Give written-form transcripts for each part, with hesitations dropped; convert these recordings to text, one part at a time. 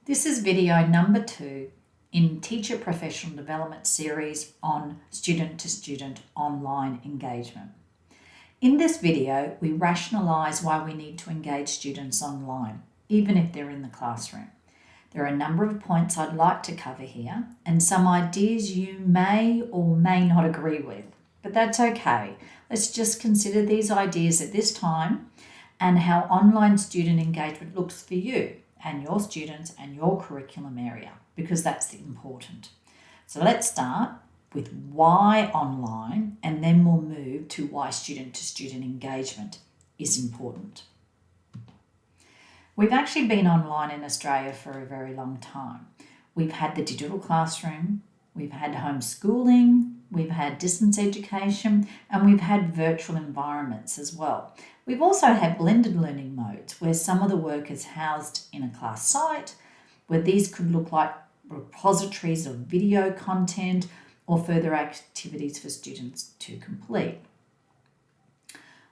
This is video number 2 in Teacher Professional Development series on student-to-student online engagement. In this video, we rationalise why we need to engage students online, even if they're in the classroom. There are a number of points I'd like to cover here and some ideas you may or may not agree with, but that's okay. Let's just consider these ideas at this time and how online student engagement looks for you and your students and your curriculum area, because that's important. So let's start with why online, and then we'll move to why student-to-student engagement is important. We've actually been online in Australia for a very long time. We've had the digital classroom, we've had homeschooling, we've had distance education, and we've had virtual environments as well. We've also had blended learning modes where some of the work is housed in a class site, where these could look like repositories of video content or further activities for students to complete.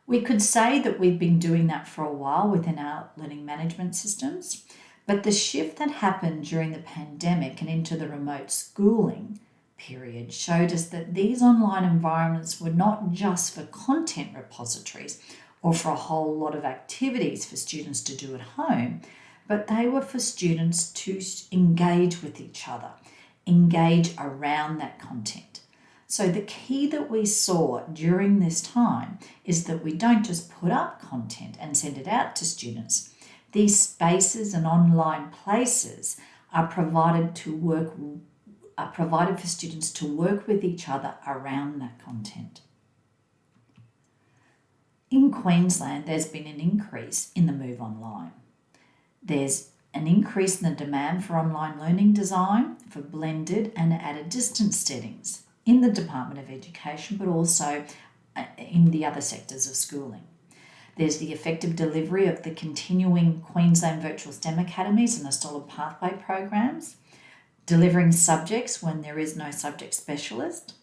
We could say that we've been doing that for a while within our learning management systems, but the shift that happened during the pandemic and into the remote schooling period showed us that these online environments were not just for content repositories or for a whole lot of activities for students to do at home, but they were for students to engage with each other, engage around that content. So the key that we saw during this time is that we don't just put up content and send it out to students. These spaces and online places are provided for students to work with each other around that content. In Queensland, there's been an increase in the move online. There's an increase in the demand for online learning design for blended and at a distance settings in the Department of Education, but also in the other sectors of schooling. There's the effective delivery of the continuing Queensland Virtual STEM Academies and the Solid Pathway programs, delivering subjects when there is no subject specialist,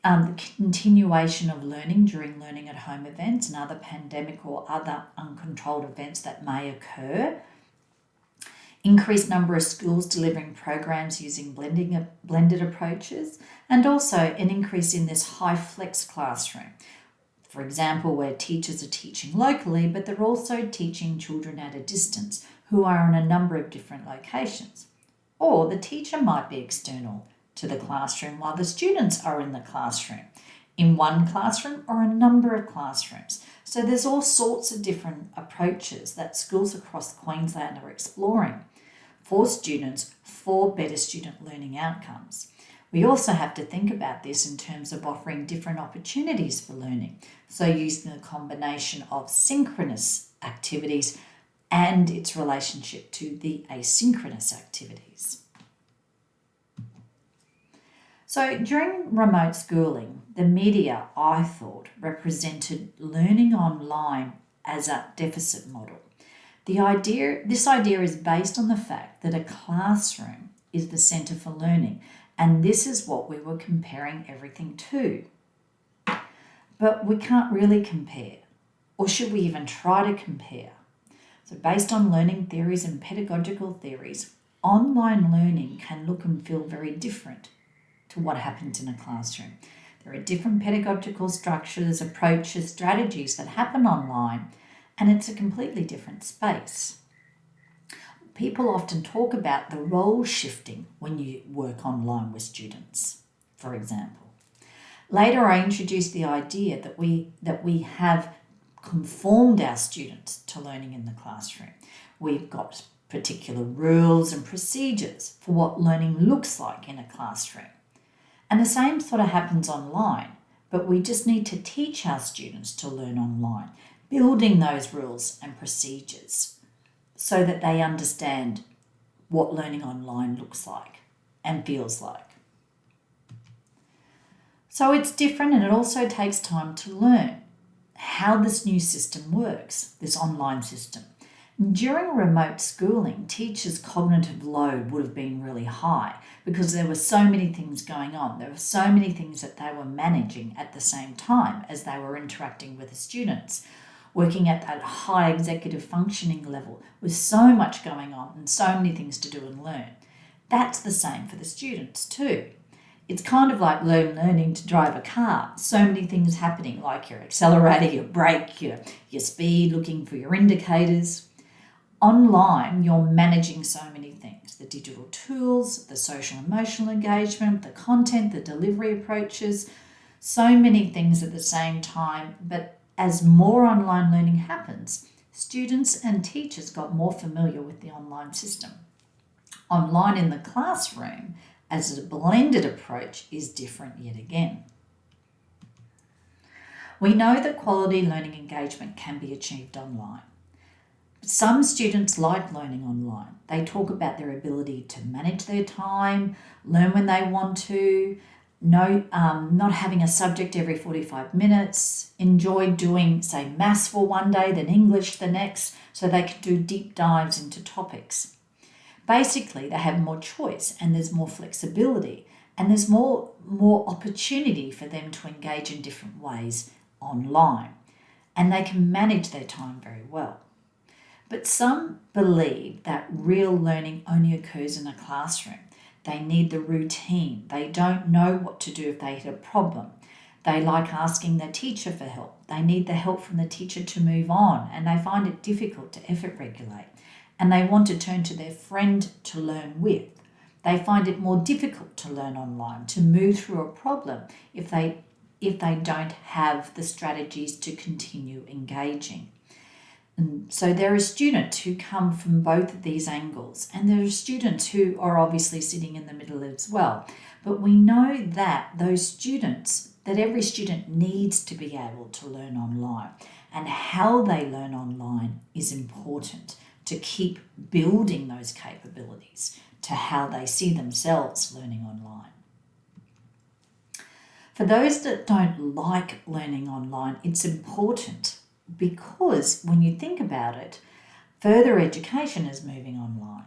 the continuation of learning during learning at home events and other pandemic or other uncontrolled events that may occur, increased number of schools delivering programs using blended approaches, and also an increase in this high flex classroom. For example, where teachers are teaching locally, but they're also teaching children at a distance who are in a number of different locations. Or the teacher might be external to the classroom while the students are in the classroom, in one classroom or a number of classrooms. So there's all sorts of different approaches that schools across Queensland are exploring for students for better student learning outcomes. We also have to think about this in terms of offering different opportunities for learning. So using a combination of synchronous activities and its relationship to the asynchronous activities. So during remote schooling, the media, I thought, represented learning online as a deficit model. This idea is based on the fact that a classroom is the centre for learning, and this is what we were comparing everything to. But we can't really compare, or should we even try to compare? So based on learning theories and pedagogical theories, online learning can look and feel very different to what happens in a classroom. There are different pedagogical structures, approaches, strategies that happen online, and it's a completely different space. People often talk about the role shifting when you work online with students, for example. Later, I introduced the idea that we have conformed our students to learning in the classroom. We've got particular rules and procedures for what learning looks like in a classroom. And the same sort of happens online, but we just need to teach our students to learn online, building those rules and procedures so that they understand what learning online looks like and feels like. So it's different, and it also takes time to learn how this new system works, this online system. During remote schooling, teachers' cognitive load would have been really high because there were so many things going on. There were so many things that they were managing at the same time as they were interacting with the students. working at that high executive functioning level with so much going on and so many things to do and learn. That's the same for the students too. It's kind of like learning to drive a car. So many things happening, like your accelerator, your brake, your speed, looking for your indicators. Online, you're managing so many things: the digital tools, the social emotional engagement, the content, the delivery approaches, so many things at the same time. But as more online learning happens, students and teachers got more familiar with the online system. Online in the classroom, as a blended approach, is different yet again. We know that quality learning engagement can be achieved online. Some students like learning online. They talk about their ability to manage their time, learn when they want to, not having a subject every 45 minutes, enjoy doing, say, maths for one day, then English the next, so they can do deep dives into topics. Basically, they have more choice and there's more flexibility and there's more opportunity for them to engage in different ways online, and they can manage their time very well. But some believe that real learning only occurs in a classroom. They need the routine. They don't know what to do if they hit a problem. They like asking their teacher for help. They need the help from the teacher to move on, and they find it difficult to effort regulate. And they want to turn to their friend to learn with. They find it more difficult to learn online, to move through a problem if they don't have the strategies to continue engaging. And so there are students who come from both of these angles, and there are students who are obviously sitting in the middle as well. But we know that every student needs to be able to learn online, and how they learn online is important to keep building those capabilities to how they see themselves learning online. For those that don't like learning online, it's important because when you think about it, further education is moving online.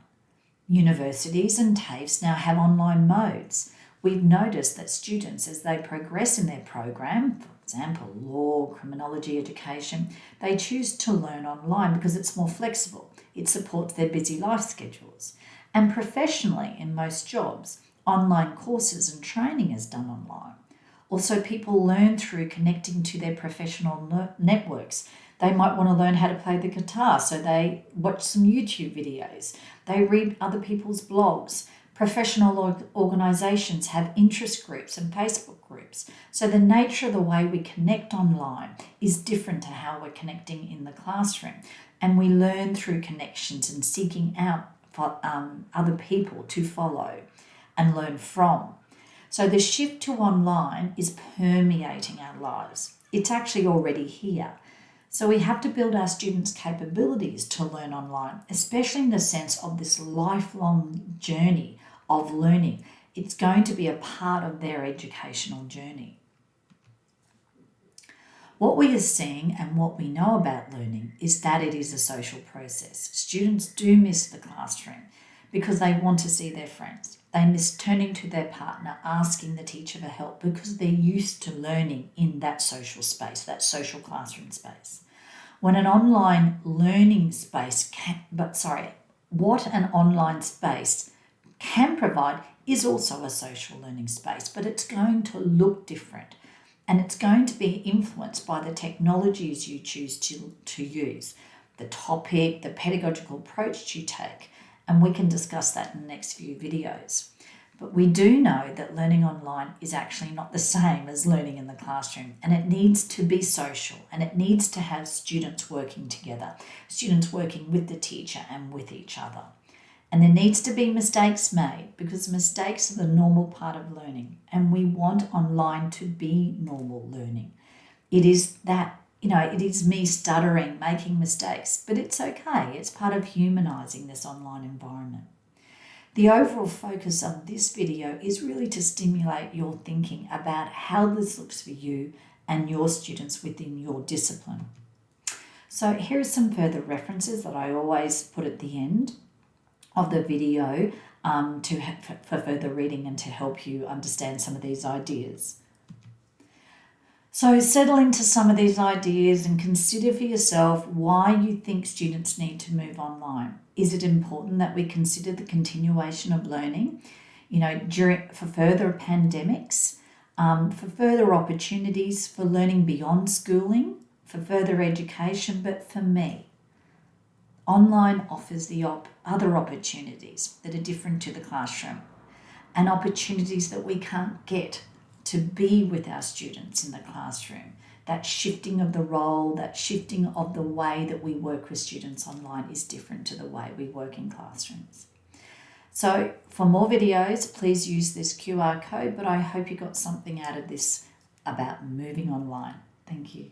Universities and TAFEs now have online modes. We've noticed that students, as they progress in their program, for example, law, criminology education, they choose to learn online because it's more flexible. It supports their busy life schedules. And professionally, in most jobs, online courses and training is done online. Also, people learn through connecting to their professional networks. They might want to learn how to play the guitar, so they watch some YouTube videos. They read other people's blogs. Professional organisations have interest groups and Facebook groups. So the nature of the way we connect online is different to how we're connecting in the classroom. And we learn through connections and seeking out other people to follow and learn from. So the shift to online is permeating our lives. It's actually already here. So we have to build our students' capabilities to learn online, especially in the sense of this lifelong journey of learning. It's going to be a part of their educational journey. What we are seeing and what we know about learning is that it is a social process. Students do miss the classroom because they want to see their friends. They miss turning to their partner, asking the teacher for help because they're used to learning in that social space, that social classroom space. When an online learning space what an online space can provide is also a social learning space, but it's going to look different. And it's going to be influenced by the technologies you choose to use, the topic, the pedagogical approach you take, and we can discuss that in the next few videos. But we do know that learning online is actually not the same as learning in the classroom, and it needs to be social, and it needs to have students working together, students working with the teacher and with each other. And there needs to be mistakes made because mistakes are the normal part of learning, and we want online to be normal learning. It is it is me stuttering, making mistakes, but it's okay. It's part of humanizing this online environment. The overall focus of this video is really to stimulate your thinking about how this looks for you and your students within your discipline. So here are some further references that I always put at the end of the video for further reading and to help you understand some of these ideas. So settle into some of these ideas and consider for yourself why you think students need to move online. Is it important that we consider the continuation of learning, for further pandemics, for further opportunities for learning beyond schooling, for further education? But for me, online offers the other opportunities that are different to the classroom, and opportunities that we can't get to be with our students in the classroom. That shifting of the role, that shifting of the way that we work with students online is different to the way we work in classrooms. So for more videos, please use this QR code, but I hope you got something out of this about moving online. Thank you.